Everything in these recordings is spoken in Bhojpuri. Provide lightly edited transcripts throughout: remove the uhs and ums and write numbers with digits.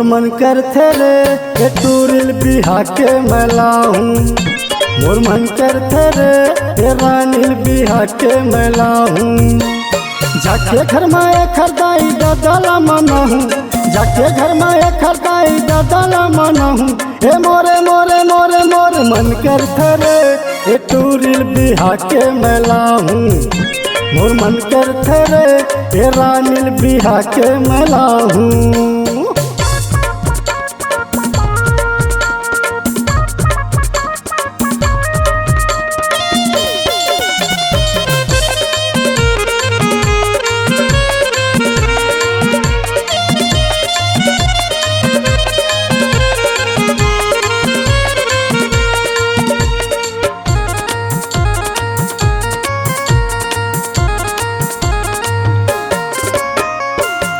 मोर मन करथे रे ए टूरिल बिहा के मैला हूँ। मोर मन करथे रे ए रानील बिहा के मैला हूँ। जाके घर में एक खरदाई दादा माना हूँ। जाके घर में एक खरदाई दादा माना हूँ। ए मोरे मोरे मोरे मोरे मन करथे रे ए टूरिल बिहा के मैला हूँ। मोर मन करथे रे ए रानील बिहा के मैला हूँ।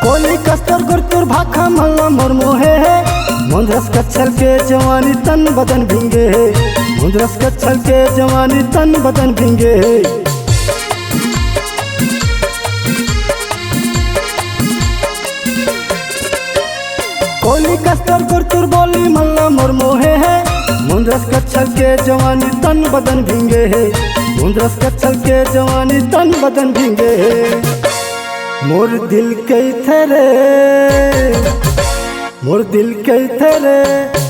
कोली कस्तर गुरतुर भाखा मल्ला मोर मोहे है। मुंद्रस कच्छल के जवानी तन बदन भिंगे है। मुंद्रस कच्छल के जवानी तन बदन भिंगे है। कोली कस्तर गुरतुर बोली मल्ला मोर मोहे है। मुंद्रस कच्छल के जवानी तन बदन भिंगे है। मुंद्रस कच्छल के जवानी तन बदन भिंगे है। मोर दिल कैथे रे मोर दिल कैथे रे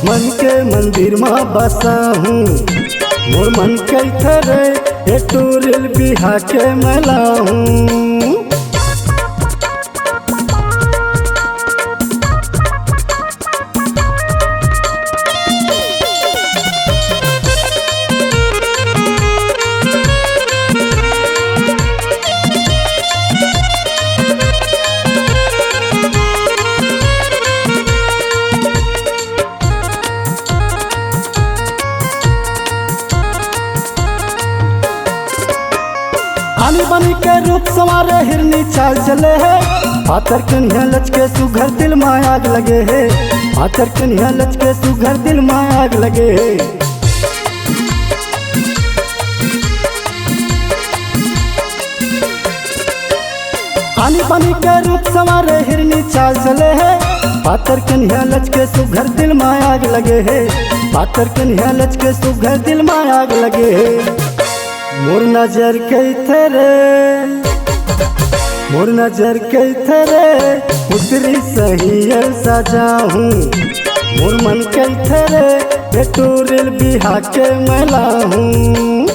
मन के मंदिर में बसा हूँ। मोर मन कैथे रे ए टूरिल बिहा के मैला हूँ। आनी बनी के रूप संवारे हिरनी चाल चले है। पातर कन्या लचके सुघर दिल में आग लगे है। पातर कन्या लचके सुघर दिल में आग लगे है। आनी बनी के रूप संवारे हिरनी चाल चले है। पातर कन्या लचके सुघर दिल में आग लगे है। पातर कन्या लचके सुघर दिल में आग लगे है। मोर नजर कैथे रे मोर नजर कैथे रे उतरी सही सजा हूँ। मोर मन कैथे रे ए टूरिल बिहा के मैला हूँ।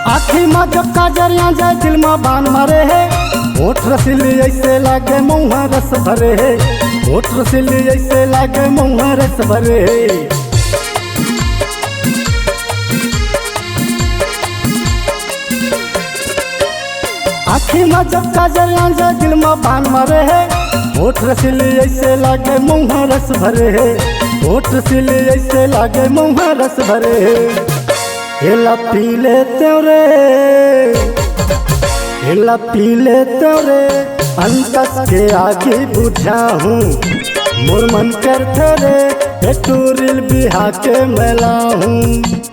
आखी माँ जब काजरिया जाए दिल में बान मारे है। होठ रसीली ऐसे लागे मुँह रस भरे है। होठ रसीली ऐसे लागे मुँह रस भरे है। आखी माँ जब काजरिया जाए दिल में बान मारे है। होठ रसीली ऐसे लागे मुँह रस भरे है। होठ रसीली ऐसे लागे मुँह रस भरे है। हेला पी लेते रे हेला पी लेते रे अंतस के आगे बुझा हूँ। मोर मन करथे रे ए टूरिल बिहा के मैला हूँ।